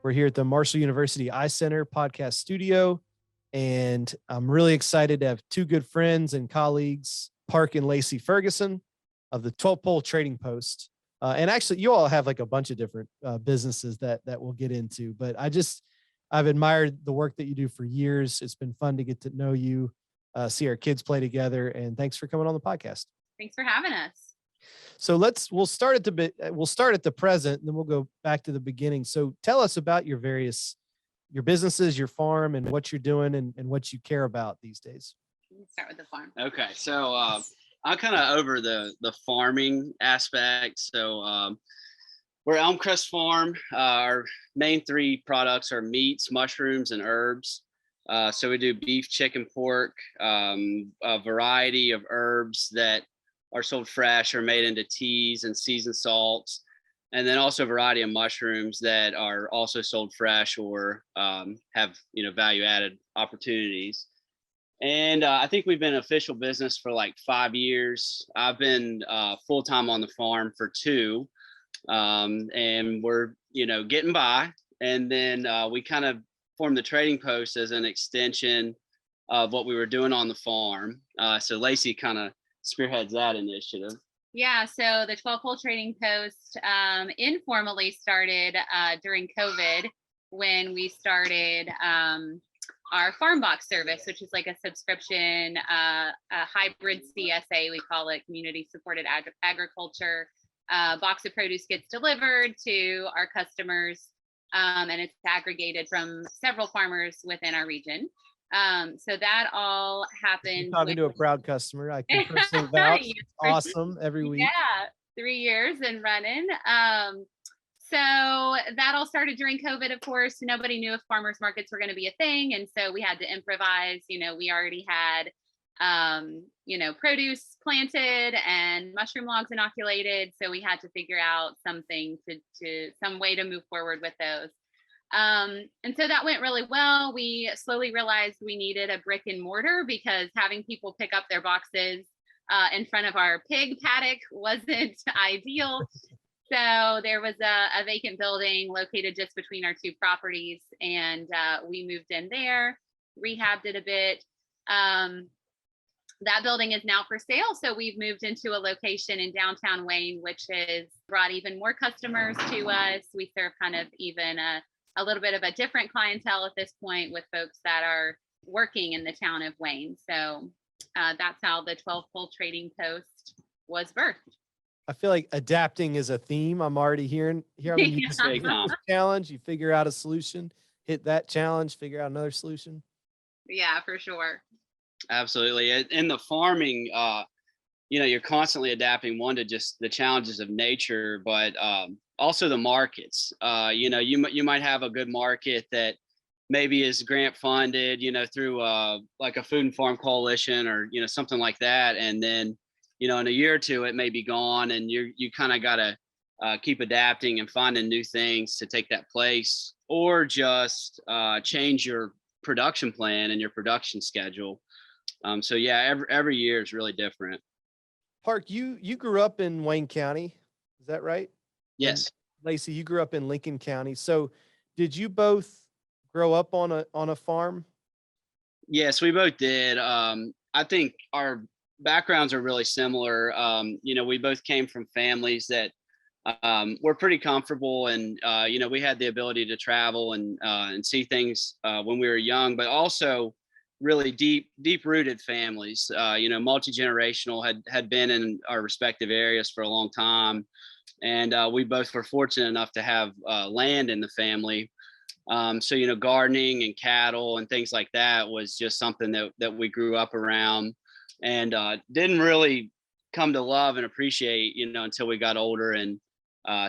We're here at the Marshall University iCenter podcast studio, and I'm really excited to have two good friends and colleagues, Park and Lacy Ferguson of the 12 Pole Trading Post. And actually, you all have like a bunch of different businesses that we'll get into, but I've admired the work that you do for years. It's been fun to get to know you, see our kids play together, and thanks for coming on the podcast. Thanks for having us. So we'll start at the present, and then we'll go back to the beginning. So tell us about your businesses, your farm, and what you're doing and what you care about these days. Let's start with the farm. Okay, so I'm kind of over the farming aspect. So we're Elmcrest Farm. Our main three products are meats, mushrooms, and herbs. So we do beef, chicken, pork, a variety of herbs that are sold fresh or made into teas and seasoned salts, and then also a variety of mushrooms that are also sold fresh or have value added opportunities. And I think we've been in official business for like 5 years. I've been full time on the farm for 2, and we're getting by. And then we kind of formed the Trading Post as an extension of what we were doing on the farm. So Lacy kind of spearheads that initiative. Yeah, so the 12 Pole Trading Post informally started during COVID when we started our farm box service, which is like a subscription, a hybrid CSA, we call it, community supported agriculture. Box of produce gets delivered to our customers, and it's aggregated from several farmers within our region. So that all happened. You're talking to a proud customer. I can personally vouch. It's awesome every week. Yeah, 3 years and running. So that all started during COVID, of course. Nobody knew if farmers markets were going to be a thing. And so we had to improvise. We already had, produce planted and mushroom logs inoculated. So we had to figure out something some way to move forward with those. And so that went really well. We slowly realized we needed a brick and mortar because having people pick up their boxes in front of our pig paddock wasn't ideal. So there was a vacant building located just between our 2 properties, and we moved in there, rehabbed it a bit. That building is now for sale. So we've moved into a location in downtown Wayne, which has brought even more customers to us. We serve kind of even a little bit of a different clientele at this point with folks that are working in the town of Wayne. So that's how the 12 Pole Trading Post was birthed. I feel like adapting is a theme I'm already hearing. Here, I mean, you just take a challenge, you figure out a solution, hit that challenge, figure out another solution. Yeah, for sure. Absolutely. In the farming, you're constantly adapting, one, to just the challenges of nature, but also the markets. You might have a good market that maybe is grant funded, through like a food and farm coalition or, something like that. And then, in a year or 2, it may be gone, and you kind of got to keep adapting and finding new things to take that place, or just change your production plan and your production schedule. So yeah, every year is really different. Park, you grew up in Wayne County, is that right? Yes. And Lacy, you grew up in Lincoln County. So did you both grow up on a farm? Yes, we both did. I think our backgrounds are really similar. We both came from families that were pretty comfortable, and we had the ability to travel and see things when we were young, but also really deep rooted families. Multi-generational, had been in our respective areas for a long time, and we both were fortunate enough to have land in the family. So gardening and cattle and things like that was just something that we grew up around, and didn't really come to love and appreciate, until we got older and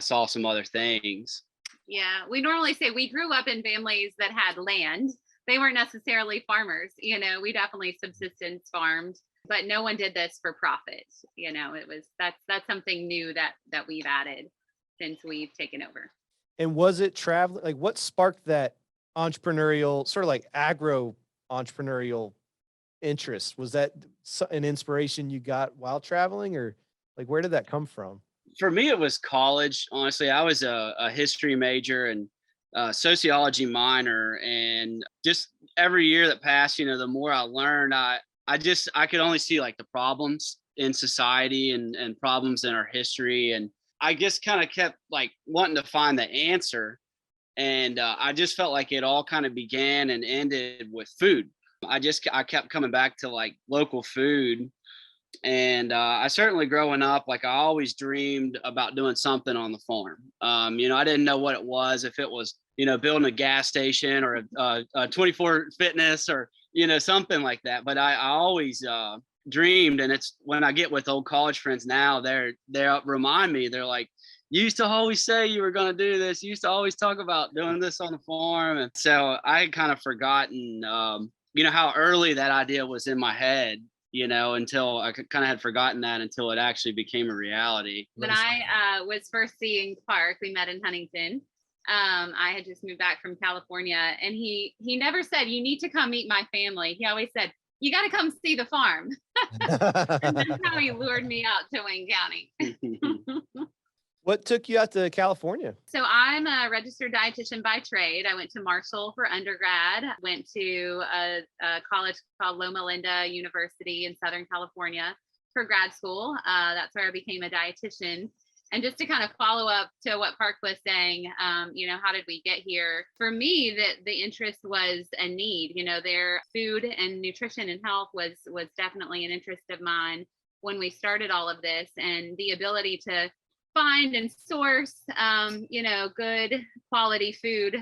saw some other things. Yeah, we normally say we grew up in families that had land. They weren't necessarily farmers. We definitely subsistence farmed, but no one did this for profit. That's something new that we've added since we've taken over. And was it traveling? Like, what sparked that entrepreneurial, sort of like agro entrepreneurial interest? Was that an inspiration you got while traveling, or like, where did that come from? For me, it was college. Honestly, I was a history major, and sociology minor, and just every year that passed, the more I learned, I could only see like the problems in society and problems in our history, and I just kind of kept like wanting to find the answer. And I just felt like it all kind of began and ended with food. I kept coming back to like local food. And I certainly growing up, like I always dreamed about doing something on the farm. I didn't know what it was, if it was, building a gas station or a 24 fitness or, something like that. But I always dreamed. And it's when I get with old college friends now, they remind me, they're like, you used to always say you were going to do this. You used to always talk about doing this on the farm. And so I had kind of forgotten, how early that idea was in my head, until I kind of had forgotten that until it actually became a reality. When I was first seeing Park, we met in Huntington. I had just moved back from California, and he never said, you need to come meet my family. He always said, you got to come see the farm. And that's how he lured me out to Wayne County. What took you out to California? So I'm a registered dietitian by trade. I went to Marshall for undergrad, went to a college called Loma Linda University in Southern California for grad school. That's where I became a dietitian. And just to kind of follow up to what Park was saying, how did we get here? For me, the interest was a need. Their food and nutrition and health was definitely an interest of mine when we started all of this, and the ability to find and source, good quality food.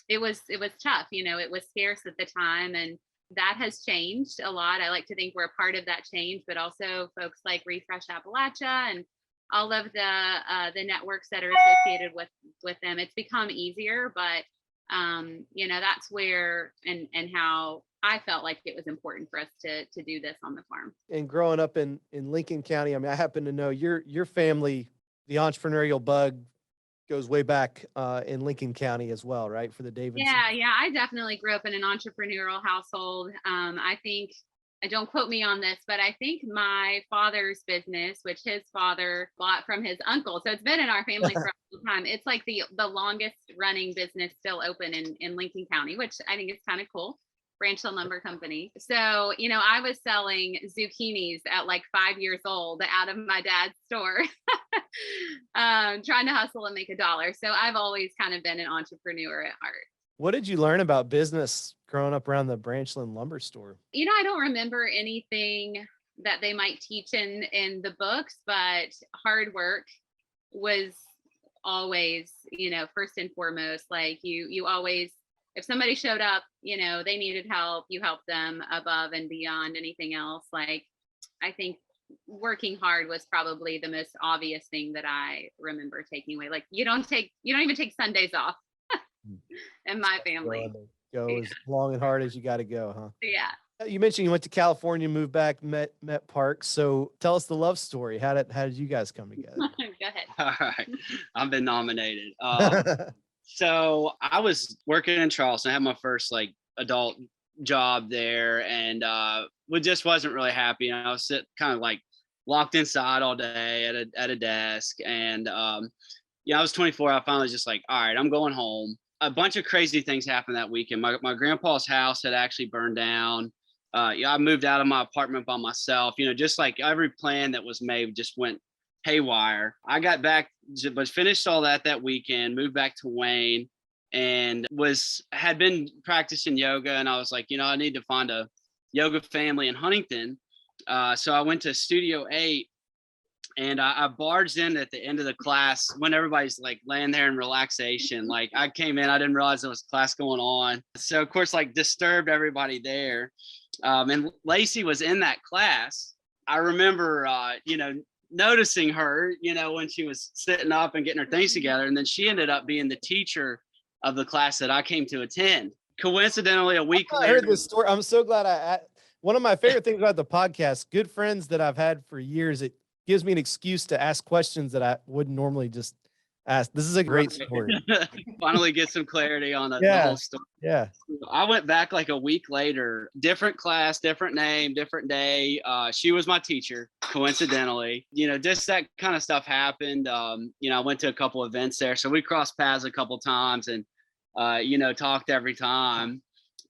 It was tough, it was scarce at the time, and that has changed a lot. I like to think we're a part of that change, but also folks like Refresh Appalachia and all of the networks that are associated with them. It's become easier, but that's where and how I felt like it was important for us to do this on the farm. And growing up in Lincoln County, I mean, I happen to know your family, the entrepreneurial bug goes way back in Lincoln County as well, right? For the Davidson. Yeah. I definitely grew up in an entrepreneurial household. I think, don't quote me on this, but I think my father's business, which his father bought from his uncle, so it's been in our family for a long time. It's like the longest running business still open in Lincoln County, which I think is kind of cool. Branchville Lumber Company. So, I was selling zucchinis at like 5 years old out of my dad's store, trying to hustle and make $1. So I've always kind of been an entrepreneur at heart. What did you learn about business growing up around the Branchland lumber store? I don't remember anything that they might teach in the books, but hard work was always, first and foremost. Like you always, if somebody showed up, they needed help, you helped them above and beyond anything else. Like, I think working hard was probably the most obvious thing that I remember taking away. Like, you don't even take Sundays off in my family. Go as long and hard as you got to go, huh? Yeah. You mentioned you went to California, moved back, met Park. So tell us the love story. How did you guys come together? Go ahead. All right. I've been nominated. So I was working in Charleston. I had my first like adult job there, and we just wasn't really happy. I was kind of like locked inside all day at a desk. And I was 24. I finally just like, all right, I'm going home. A bunch of crazy things happened that weekend. My grandpa's house had actually burned down. I moved out of my apartment by myself. Just like every plan that was made just went haywire. I got back, but finished all that weekend, moved back to Wayne, and had been practicing yoga. And I was like, I need to find a yoga family in Huntington. So I went to Studio 8, and I barged in at the end of the class when everybody's like laying there in relaxation. Like, I came in, I didn't realize there was class going on. So of course, like, disturbed everybody there. And Lacy was in that class. I remember, noticing her, when she was sitting up and getting her things together. And then she ended up being the teacher of the class that I came to attend. Coincidentally, a week later. I heard this story. I'm so glad one of my favorite things about the podcast, good friends that I've had for years, it gives me an excuse to ask questions that I wouldn't normally just This is a great story. Finally get some clarity on the Yeah. whole story. Yeah. I went back like a week later, different class, different name, different day. She was my teacher, coincidentally. Just that kind of stuff happened. I went to a couple events there, so we crossed paths a couple times and talked every time,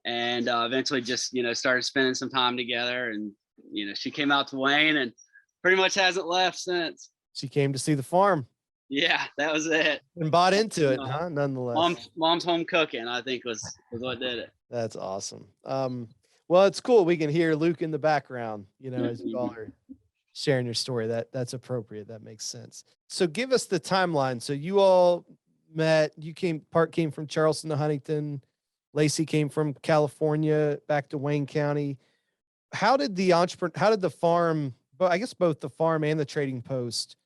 and eventually just started spending some time together. And she came out to Wayne and pretty much hasn't left since. She came to see the farm. Yeah, that was it. And bought into it, huh? Nonetheless. Mom's home cooking, I think was what did it. That's awesome. Well, it's cool. We can hear Luke in the background, as you all are sharing your story. That's appropriate. That makes sense. So give us the timeline. So you all met, Park came from Charleston to Huntington. Lacy came from California back to Wayne County. How did the farm, but I guess both the farm and the trading post,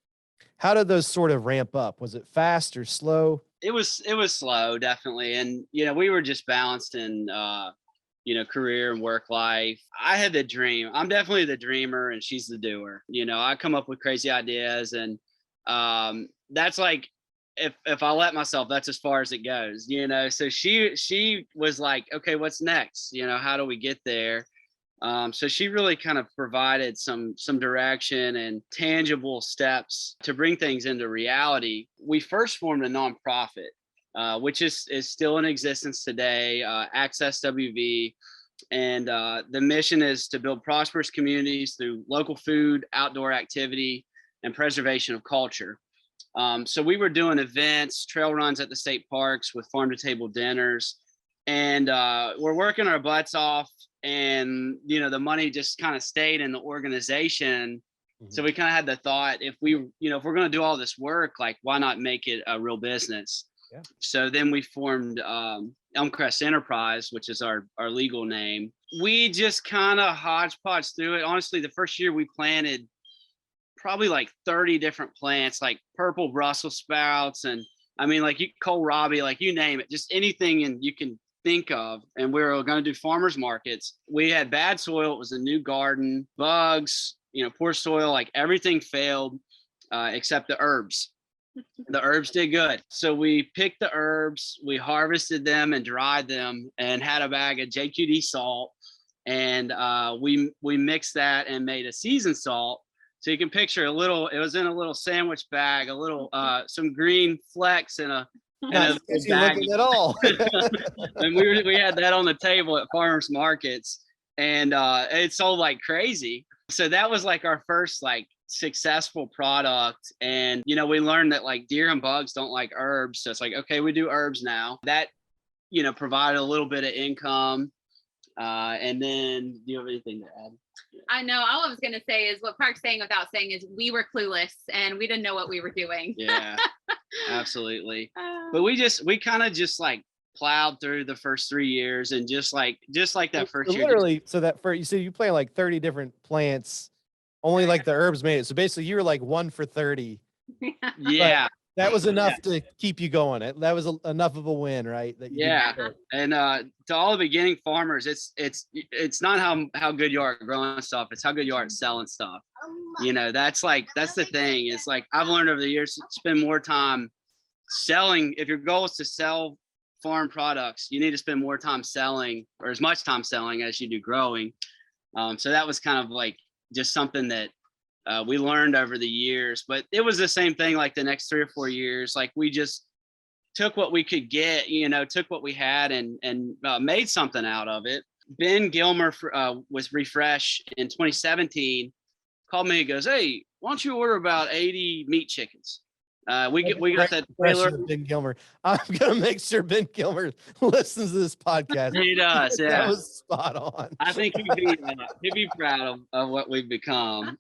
how did those sort of ramp up? Was it fast or slow? It was slow, definitely. And, we were just balanced in, career and work life. I had the dream. I'm definitely the dreamer and she's the doer. I come up with crazy ideas, and that's like, if I let myself, that's as far as it goes, so she was like, okay, what's next? How do we get there? So she really kind of provided some direction and tangible steps to bring things into reality. We first formed a nonprofit, which is still in existence today, Access WV. And the mission is to build prosperous communities through local food, outdoor activity, and preservation of culture. So we were doing events, trail runs at the state parks with farm to table dinners, and we're working our butts off. And the money just kind of stayed in the organization. Mm-hmm. So we kind of had the thought, if we're going to do all this work, like, why not make it a real business? Yeah. So then we formed Elmcrest Enterprise, which is our legal name. We just kind of hodgepodge through it. Honestly, the first year we planted probably like 30 different plants, like purple Brussels sprouts, and kohlrabi, like you name it, just anything and you can think of. And we were going to do farmers markets. We had bad soil. It was a new garden, bugs, poor soil, like everything failed except the herbs. The herbs did good. So we picked the herbs, we harvested them and dried them, and had a bag of JQD salt. And we mixed that and made a seasoned salt. So you can picture it was in a little sandwich bag, a little some green flecks in a Not looking at all. And we had that on the table at farmers markets, and it sold like crazy. So that was like our first like successful product. And we learned that like deer and bugs don't like herbs. So it's like, okay, we do herbs now. That provided a little bit of income. And then, do you have anything to add? I know all I was going to say is what Park's saying without saying is we were clueless and we didn't know what we were doing. Yeah, absolutely. But we kind of just like plowed through the first 3 years, and just like that first year. Literally, so that first, you said you planted like 30 different plants, only like the herbs made it. So basically you were like 1 for 30. Yeah. That was enough to keep you going. That was enough of a win, right? And to all the beginning farmers, it's not how good you are at growing stuff. It's how good you are at selling stuff. That's the thing. It's like I've learned over the years to spend more time selling. If your goal is to sell farm products, you need to spend more time selling, or as much time selling as you do growing. So that was kind of like just something that we learned over the years. But it was the same thing like the next 3 or 4 years. Like we just took what we could get, took what we had and made something out of it. Ben Gilmer was Refresh in 2017, called me and goes, hey, why don't you order about 80 meat chickens? We got that trailer. Ben Gilmer. I'm gonna make sure Ben Gilmer listens to this podcast. He does. Yeah, that was spot on. I think he'd be proud of what we've become.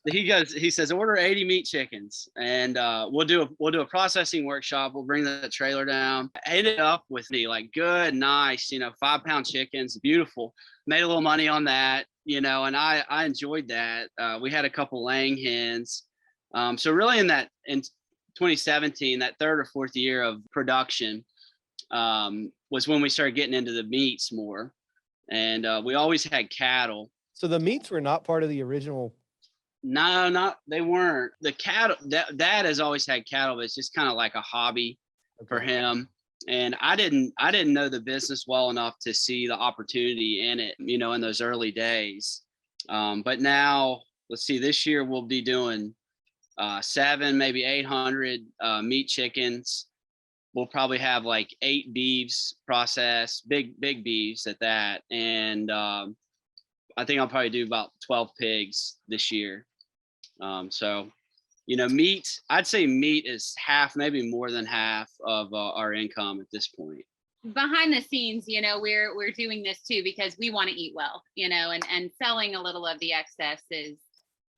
He says, order 80 meat chickens, and we'll do a processing workshop. We'll bring the trailer down. I ended up with like good, nice, 5-pound chickens, beautiful. Made a little money on that, and I enjoyed that. We had a couple laying hens. So really in 2017, that 3rd or 4th year of production, was when we started getting into the meats more. And we always had cattle. So the meats were not part of the original. No, not they weren't. The cattle, dad has always had cattle, but it's just kind of like a hobby for him. And I didn't know the business well enough to see the opportunity in it, in those early days. But now, let's see, this year we'll be doing 7, maybe 800 meat chickens. We'll probably have like 8 beeves processed, big beeves at that. And I think I'll probably do about 12 pigs this year. So, meat, I'd say meat is half, maybe more than half of our income at this point. Behind the scenes, we're doing this too because we want to eat well, and selling a little of the excess is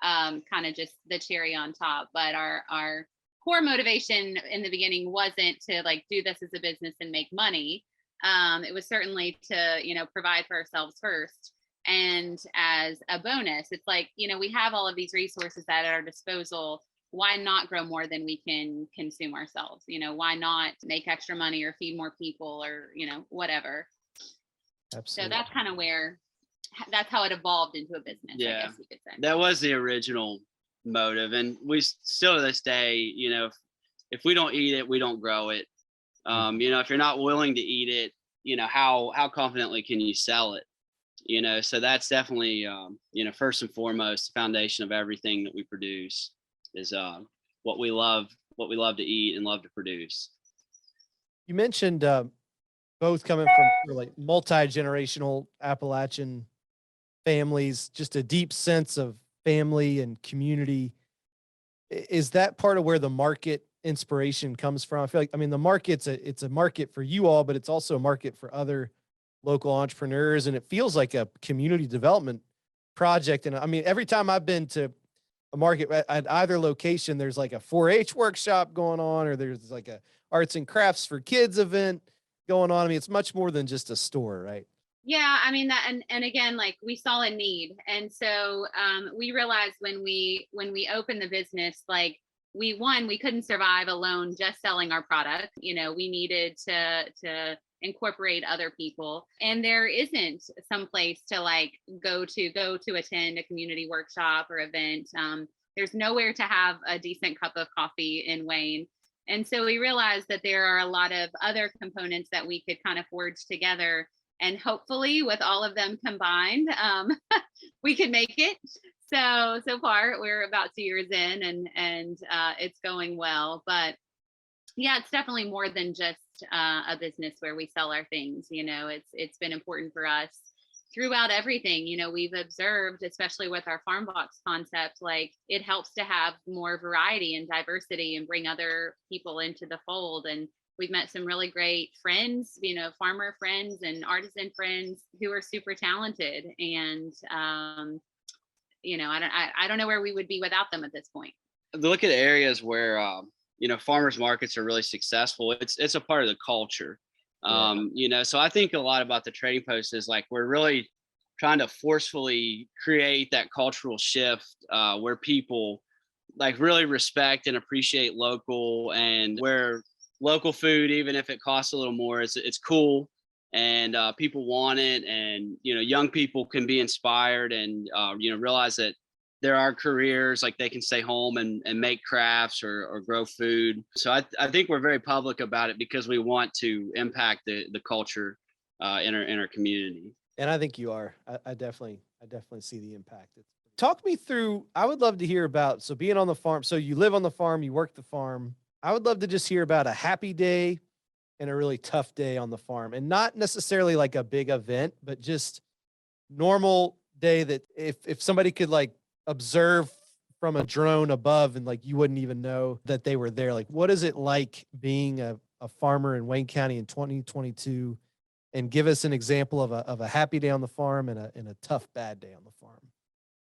kind of just the cherry on top. But our core motivation in the beginning wasn't to like do this as a business and make money. It was certainly to, provide for ourselves first. And as a bonus, it's like, we have all of these resources at our disposal. Why not grow more than we can consume ourselves? Why not make extra money or feed more people or, whatever. Absolutely. So that's kind of that's how it evolved into a business, yeah. I guess you could say. That was the original motive. And we still to this day, if we don't eat it, we don't grow it. If you're not willing to eat it, how confidently can you sell it? So that's definitely, first and foremost, the foundation of everything that we produce is what we love to eat and love to produce. You mentioned both coming from like multi-generational Appalachian families, just a deep sense of family and community. Is that part of where the market inspiration comes from? I feel like, the market's it's a market for you all, but it's also a market for other local entrepreneurs, and it feels like a community development project. And every time I've been to a market at either location, there's like a 4-H workshop going on, or there's like a arts and crafts for kids event going on. It's much more than just a store, right? Yeah, that, and again, like we saw a need, and so we realized when we opened the business, like we couldn't survive alone just selling our product. We needed to incorporate other people, and there isn't some place to like go to attend a community workshop or event. There's nowhere to have a decent cup of coffee in Wayne. And so we realized that there are a lot of other components that we could kind of forge together, and hopefully with all of them combined, we could make it. So far we're about 2 years in, and it's going well. But yeah, it's definitely more than just a business where we sell our things. It's been important for us throughout everything. We've observed, especially with our farm box concept, like it helps to have more variety and diversity and bring other people into the fold. And we've met some really great friends, farmer friends and artisan friends who are super talented. And I don't know where we would be without them at this point. Look at areas where farmers markets are really successful. It's a part of the culture. So I think a lot about the trading post is like we're really trying to forcefully create that cultural shift where people like really respect and appreciate local, and where local food, even if it costs a little more, it's cool, and people want it, and young people can be inspired and realize that there are careers, like they can stay home and make crafts or grow food. So I think we're very public about it because we want to impact the culture in our community. And I think you are. I definitely see the impact. Talk me through, I would love to hear about, so being on the farm, so you live on the farm, you work the farm. I would love to just hear about a happy day and a really tough day on the farm, and not necessarily like a big event, but just normal day that if somebody could like observe from a drone above and like you wouldn't even know that they were there. Like, what is it like being a farmer in Wayne County in 2022? And give us an example of a happy day on the farm and a tough bad day on the farm.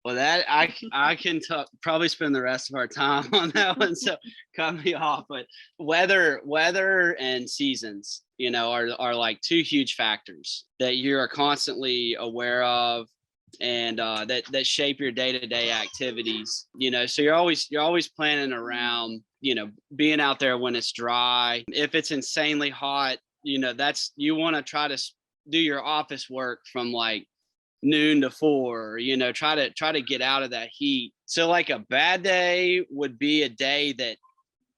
Well, that I can probably spend the rest of our time on that one, so cut me off. But weather and seasons, are like 2 huge factors that you are constantly aware of, and that shape your day-to-day activities. So you're always planning around, being out there when it's dry. If it's insanely hot, you want to try to do your office work from like noon to 4, try to get out of that heat. So like a bad day would be a day that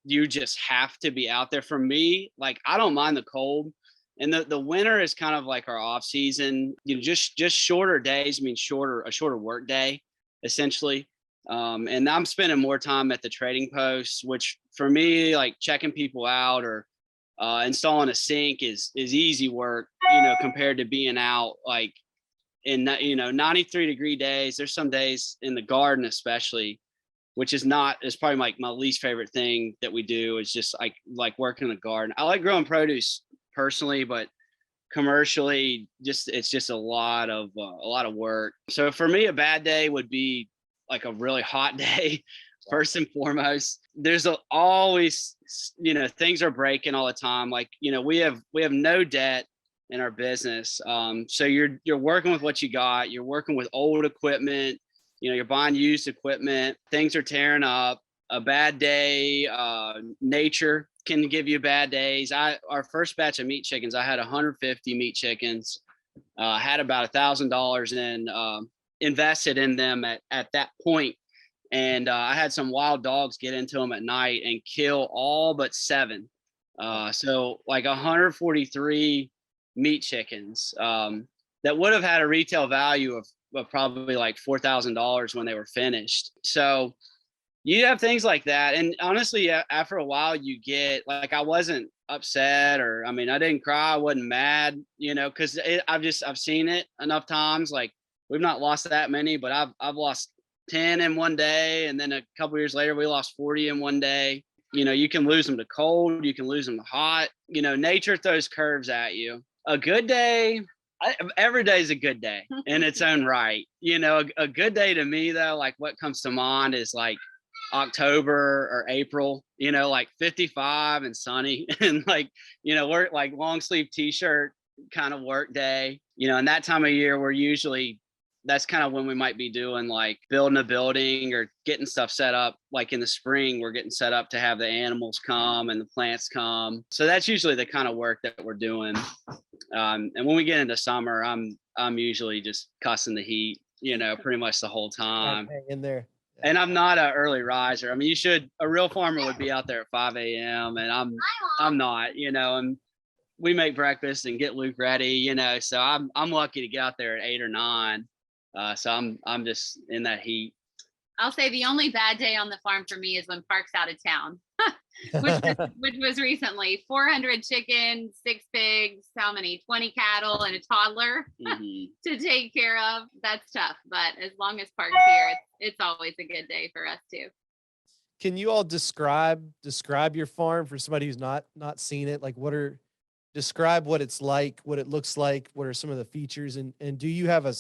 you just have to be out there. For me, like, I don't mind the cold, and the winter is kind of like our off season, just shorter days mean a shorter work day, essentially. And I'm spending more time at the trading posts, which for me, like checking people out or installing a sink is easy work, compared to being out like in 93-degree days. There's some days in the garden, especially, which is probably like my least favorite thing that we do, is just like working in the garden. I like growing produce personally, but commercially, it's just a lot of work. So for me, a bad day would be like a really hot day. First and foremost, there's always, things are breaking all the time. Like, we have no debt in our business. So you're working with what you got. You're working with old equipment. You're buying used equipment. Things are tearing up. A bad day, nature can give you bad days. Our first batch of meat chickens, I had 150 meat chickens. Had about $1,000 invested in them at that point. And I had some wild dogs get into them at night and kill all but 7. So like 143 meat chickens that would have had a retail value of probably like $4,000 when they were finished. So you have things like that. And honestly, after a while, you get like, I wasn't upset, or, I mean, I didn't cry. I wasn't mad, because I've seen it enough times. Like, we've not lost that many, but I've lost 10 in one day. And then a couple years later, we lost 40 in one day. You can lose them to cold. You can lose them to hot. Nature throws curves at you. A good day, every day is a good day in its own right. A good day to me, though, like what comes to mind is like October or April, like 55 and sunny, and like, work, like long sleeve t-shirt kind of work day, and that time of year that's kind of when we might be doing like building a building or getting stuff set up. Like in the spring, we're getting set up to have the animals come and the plants come. So that's usually the kind of work that we're doing. And when we get into summer, I'm usually just cussing the heat, pretty much the whole time. Hang in there. Yeah. And I'm not an early riser. I mean, a real farmer would be out there at 5 a.m. and I'm not, and we make breakfast and get Luke ready, so I'm lucky to get out there at 8 or 9. So I'm just in that heat. I'll say the only bad day on the farm for me is when Park's out of town, which was recently. 400 chickens, 6 pigs, 20 cattle, and a toddler to take care of. That's tough, but as long as Park's here, it's always a good day for us too. Can you all describe your farm for somebody who's not seen it? Like, describe what it's like, what it looks like, what are some of the features, and do you have a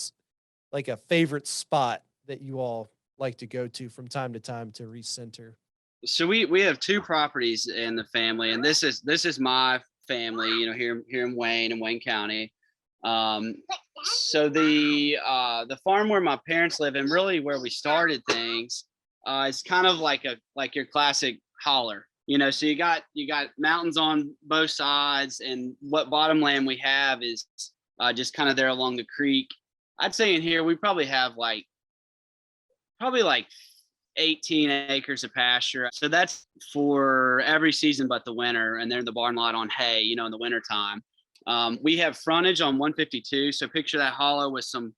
favorite spot that you all like to go to from time to time to recenter? So we have 2 properties in the family, and this is my family, here in Wayne County. So the farm where my parents live, and really where we started things, is kind of like your classic holler. So you got mountains on both sides, and what bottom land we have is just kind of there along the creek. I'd say in here we probably have like 18 acres of pasture. So that's for every season but the winter, and then the barn lot on hay, in the winter time. We have frontage on 152. So picture that hollow with some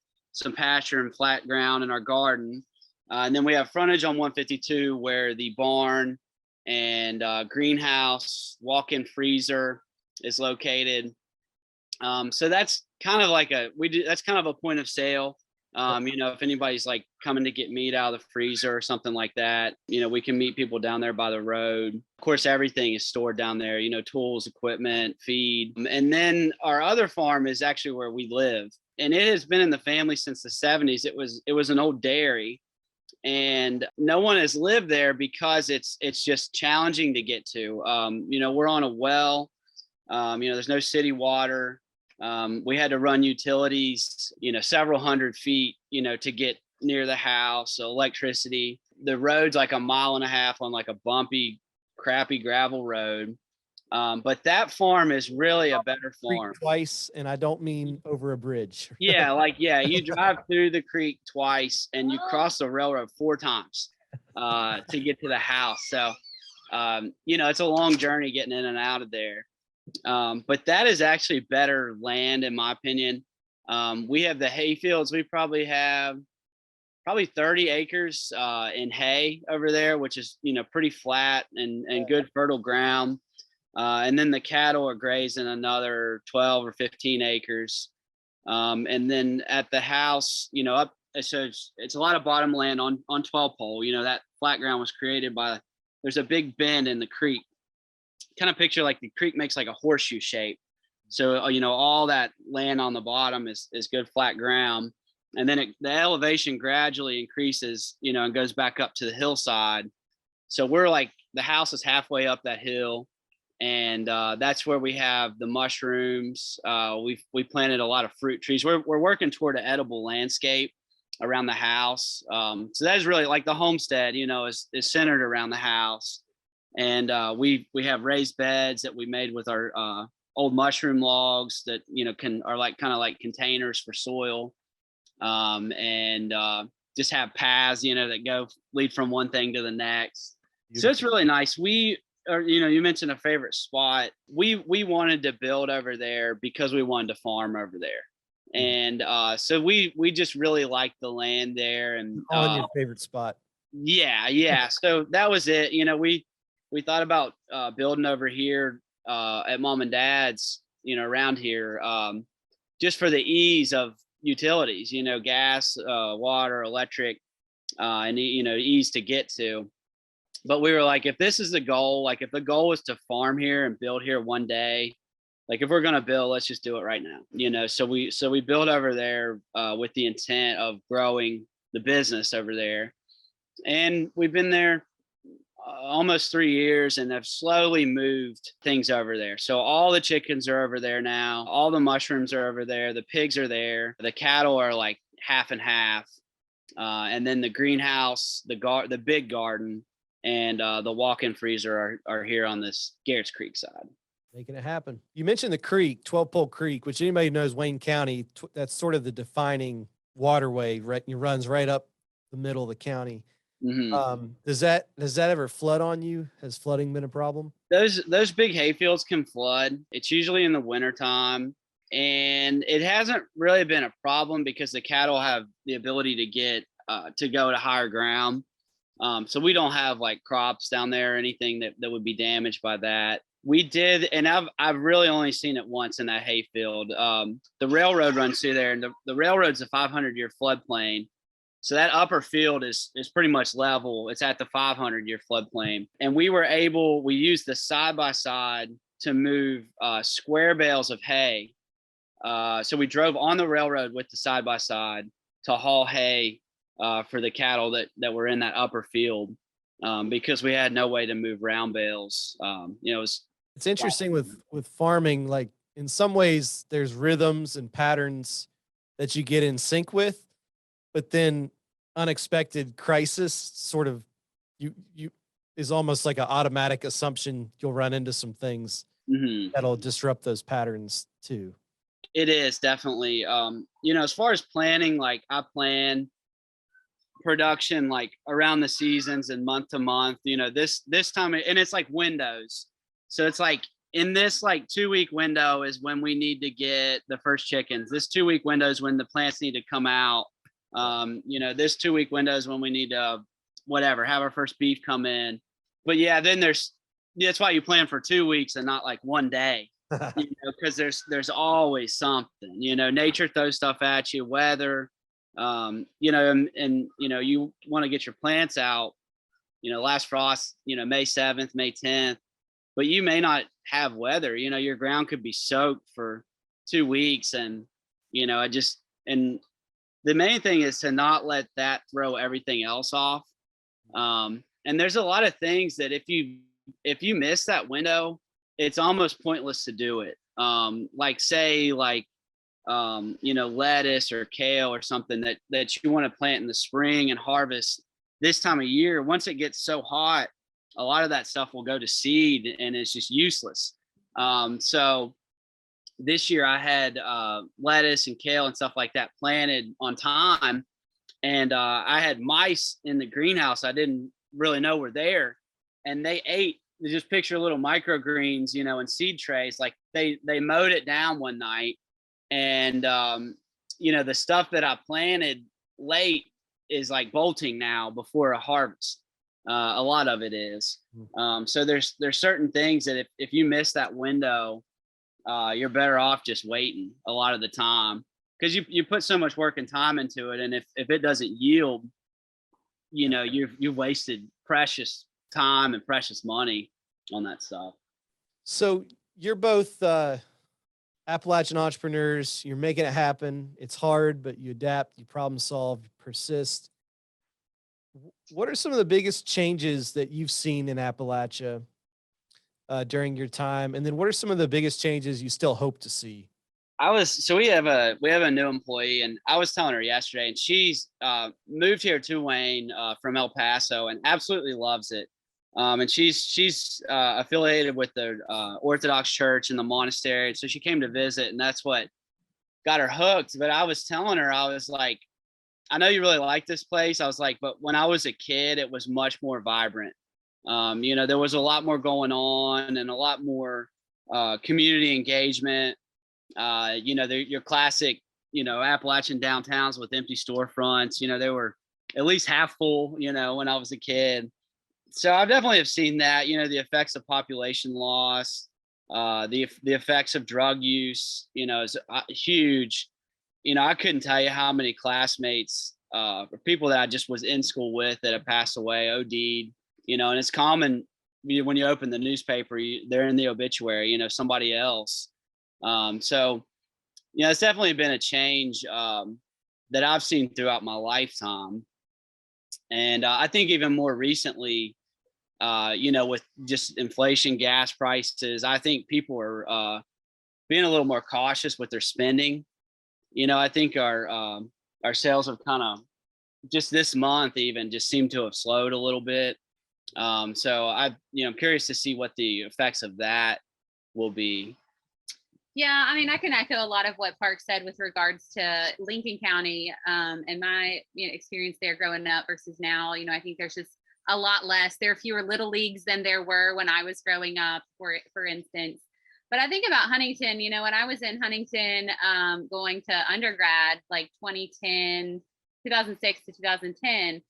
pasture and flat ground in our garden. And then we have frontage on 152 where the barn and greenhouse, walk-in freezer is located. So that's kind of like that's kind of a point of sale. If anybody's like coming to get meat out of the freezer or something like that, we can meet people down there by the road. Of course, everything is stored down there, tools, equipment, feed. And then our other farm is actually where we live. And it has been in the family since the 70s. It was an old dairy, and no one has lived there because it's just challenging to get to. We're on a well, there's no city water. We had to run utilities, several hundred feet, to get near the house. So electricity, the road's like 1.5 miles on like a bumpy, crappy gravel road. But that farm is really a better Creek farm. twice, and I don't mean over a bridge. Yeah, you drive through the creek twice and you cross the railroad 4 times to get to the house. So, it's a long journey getting in and out of there. But that is actually better land, in my opinion. We have the hay fields. We probably have 30 acres in hay over there, which is, pretty flat and good fertile ground. And then the cattle are grazing another 12 or 15 acres. And then at the house, so it's a lot of bottom land on 12 pole. That flat ground was created by, there's a big bend in the creek. Kind of picture like the creek makes like a horseshoe shape. So, all that land on the bottom is good flat ground. And then the elevation gradually increases, and goes back up to the hillside. So we're like, the house is halfway up that hill. And that's where we have the mushrooms. We planted a lot of fruit trees. We're working toward an edible landscape around the house. So that is really like the homestead, is centered around the house. And we have raised beds that we made with our old mushroom logs that are like kind of like containers for soil, and just have paths that lead from one thing to the next. Beautiful. So it's really nice. You mentioned a favorite spot. We wanted to build over there because we wanted to farm over there. And so we just really liked the land there. And on your favorite spot. Yeah. So that was it. We thought about building over here at mom and dad's, around here, just for the ease of utilities, gas, water, electric, and ease to get to. But we were like, if this is the goal, like if the goal is to farm here and build here one day, like if we're going to build, let's just do it right now. So we built over there with the intent of growing the business over there. And we've been there almost 3 years and have slowly moved things over there. So all the chickens are over there now. All the mushrooms are over there. The pigs are there. The cattle are like half and half. And then the greenhouse, the big garden, and the walk-in freezer are here on this Garrett's Creek side. Making it happen. You mentioned the creek, 12 Pole Creek, which anybody knows Wayne County, that's sort of the defining waterway, right? It runs right up the middle of the county. Mm-hmm. Does that ever flood on you? Has flooding been a problem? Those big hayfields can flood. It's usually in the wintertime. And it hasn't really been a problem because the cattle have the ability to get to go to higher ground. So we don't have like crops down there or anything that would be damaged by that. We did, and I've really only seen it once in that hayfield. The railroad runs through there, and the railroad's a 500-year floodplain. So that upper field is pretty much level. It's at the 500-year floodplain. And we used the side-by-side to move square bales of hay. So we drove on the railroad with the side-by-side to haul hay for the cattle that were in that upper field, because we had no way to move round bales. It's interesting with farming, like in some ways there's rhythms and patterns that you get in sync with, but then unexpected crisis sort of you is almost like an automatic assumption you'll run into some things that'll disrupt those patterns too. It is definitely, as far as planning, like I plan production like around the seasons and month to month, this time, and it's like windows. So it's like in this like 2-week window is when we need to get the first chickens. This 2-week window is when the plants need to come out. This 2-week window is when we need to have our first beef come in. But yeah, then that's why you plan for 2 weeks and not like one day, because there's always something, nature throws stuff at you, weather, and you want to get your plants out, last frost, May 7th, May 10th, but you may not have weather, your ground could be soaked for 2 weeks. And, and the main thing is to not let that throw everything else off. And there's a lot of things that if you miss that window, it's almost pointless to do it. Lettuce or kale or something that you want to plant in the spring and harvest this time of year. Once it gets so hot, a lot of that stuff will go to seed and it's just useless. So this year I had lettuce and kale and stuff like that planted on time. And I had mice in the greenhouse I didn't really know were there. And they ate, you just picture little microgreens, you know, in seed trays. Like they mowed it down one night. And, you know, the stuff that I planted late is like bolting now before a harvest. A lot of it is. So there's certain things that if you miss that window, you're better off just waiting a lot of the time, because you put so much work and time into it. And if it doesn't yield, you know, you've wasted precious time and precious money on that stuff. So you're both Appalachian entrepreneurs. You're making it happen. It's hard, but you adapt, you problem solve, you persist. What are some of the biggest changes that you've seen in Appalachia during your time? And then what are some of the biggest changes you still hope to see? We have a new employee, and I was telling her yesterday, and she's moved here to Wayne from El Paso and absolutely loves it. And she's affiliated with the Orthodox Church and the monastery. So she came to visit, and that's what got her hooked. But I was telling her, I was like, I know you really like this place. I was like, but when I was a kid, it was much more vibrant. You know, there was a lot more going on and a lot more community engagement. You know, your classic, you know, Appalachian downtowns with empty storefronts, you know, they were at least half full, you know, when I was a kid. So I definitely have seen that, you know, the effects of population loss, the effects of drug use, you know, is huge. You know, I couldn't tell you how many classmates or people that I just was in school with that have passed away, OD'd, you know, and it's common when you open the newspaper, they're in the obituary, you know, somebody else. So, you know, it's definitely been a change that I've seen throughout my lifetime. And I think even more recently, you know, with just inflation, gas prices, I think people are being a little more cautious with their spending. You know, I think our sales have kind of just this month even just seem to have slowed a little bit. So I'm curious to see what the effects of that will be. Yeah, I mean, I can echo a lot of what Park said with regards to Lincoln County and my experience there growing up versus now. You know, I think there's just a lot less. There are fewer little leagues than there were when I was growing up, for instance. But I think about Huntington, you know, when I was in Huntington going to undergrad, like 2006 to 2010,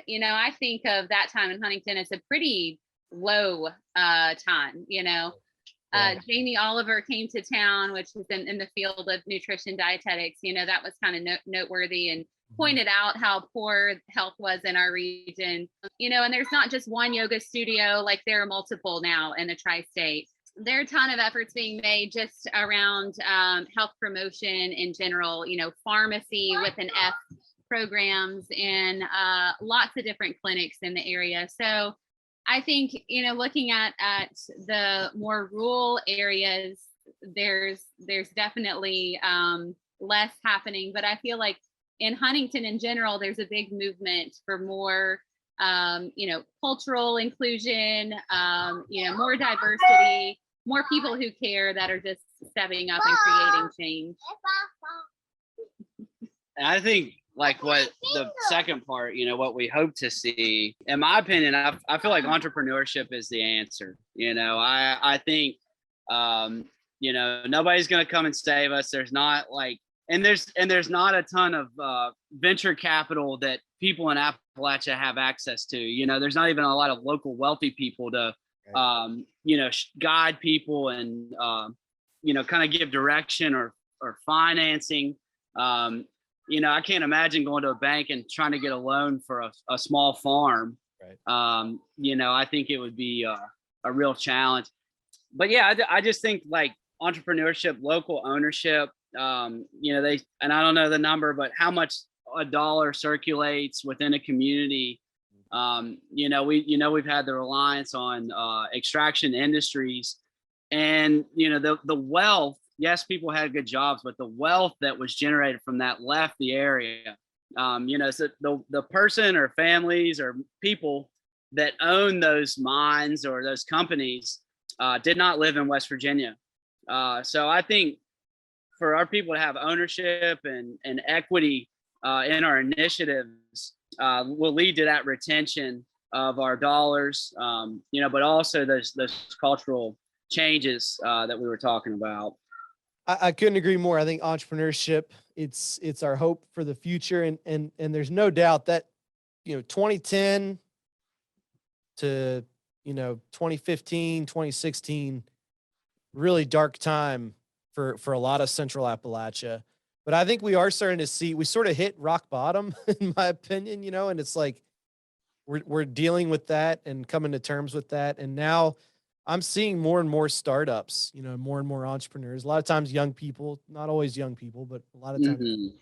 you know, I think of that time in Huntington as a pretty low time, you know. Jamie Oliver came to town, which was in the field of nutrition dietetics. You know, that was kind of noteworthy and pointed out how poor health was in our region. You know, and there's not just one yoga studio, like there are multiple now in the tri-state. There are a ton of efforts being made just around health promotion in general, you know, pharmacy with an F programs and lots of different clinics in the area. So I think, you know, looking at the more rural areas, there's definitely less happening. But I feel like in Huntington in general, there's a big movement for more, you know, cultural inclusion, you know, more diversity, more people who care that are just stepping up and creating change. And I think like what the second part, you know, what we hope to see, in my opinion, I feel like entrepreneurship is the answer. You know, I think, you know, nobody's going to come and save us. There's not like, and there's not a ton of venture capital that people in Appalachia have access to. You know, there's not even a lot of local wealthy people to, you know, guide people and, you know, kind of give direction or financing. You know, I can't imagine going to a bank and trying to get a loan for a small farm. Right. You know, I think it would be a real challenge. But yeah, I just think like entrepreneurship, local ownership, you know, and I don't know the number, but how much a dollar circulates within a community. You know, we've had the reliance on extraction industries, and you know, the wealth. Yes, people had good jobs, but the wealth that was generated from that left the area. You know, so the person or families or people that own those mines or those companies did not live in West Virginia. So I think for our people to have ownership and equity in our initiatives will lead to that retention of our dollars, but also those cultural changes that we were talking about. I couldn't agree more. I think entrepreneurship, it's our hope for the future. And there's no doubt that, 2010 to, 2015, 2016, really dark time for a lot of Central Appalachia. But I think we are starting to see, we sort of hit rock bottom, in my opinion, and it's like we're dealing with that and coming to terms with that. And now I'm seeing more and more startups, more and more entrepreneurs, a lot of times young people, not always young people, but a lot of times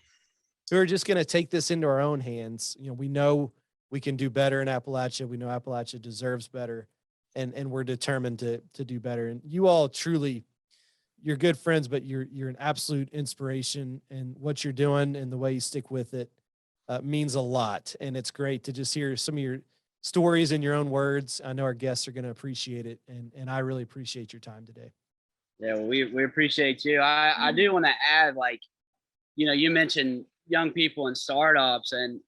who are just going to take this into our own hands. We know we can do better in Appalachia. We know Appalachia deserves better, and we're determined to do better. And you all truly, you're good friends, but you're an absolute inspiration, and what you're doing and the way you stick with it means a lot. And it's great to just hear some of your stories in your own words. I know our guests are going to appreciate it. And I really appreciate your time today. Yeah, well, we appreciate you. I do want to add, you mentioned young people and startups, and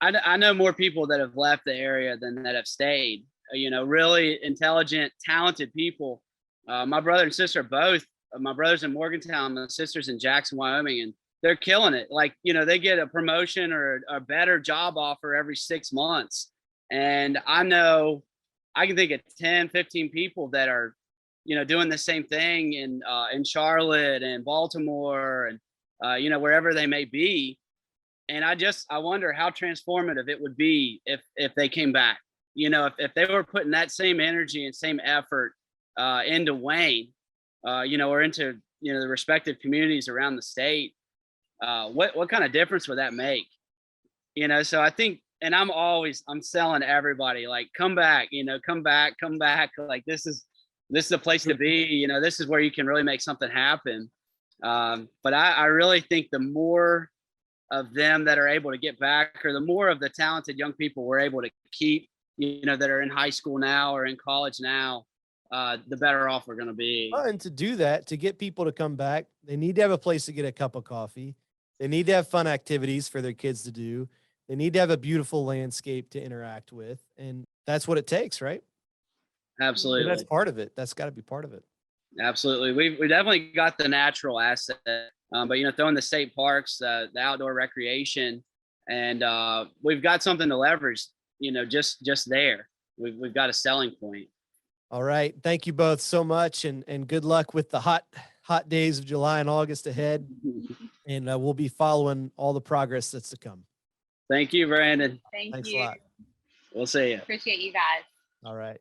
I know more people that have left the area than that have stayed, really intelligent, talented people. My brother and sister, both my brother's in Morgantown, my sister's in Jackson, Wyoming, and they're killing it. They get a promotion or a better job offer every 6 months. And I know I can think of 10, 15 people that are, doing the same thing in Charlotte and Baltimore and, wherever they may be. And I wonder how transformative it would be if they came back, if they were putting that same energy and same effort into Wayne, or into, the respective communities around the state. What kind of difference would that make? So I think, and I'm selling everybody, come back, come back. This is the place to be, this is where you can really make something happen. But I really think the more of them that are able to get back, or the more of the talented young people we're able to keep, that are in high school now or in college now, the better off we're going to be. And to do that, to get people to come back, they need to have a place to get a cup of coffee. They need to have fun activities for their kids to do. They need to have a beautiful landscape to interact with. And that's what it takes, right? Absolutely. And that's part of it. That's got to be part of it. Absolutely. We definitely got the natural asset, but, throwing the state parks, the outdoor recreation, and we've got something to leverage, just there. We've got a selling point. All right. Thank you both so much, and good luck with the hot days of July and August ahead. And we'll be following all the progress that's to come. Thank you, Brandon. Thanks Thanks you. a lot. We'll see you. Appreciate you guys. All right.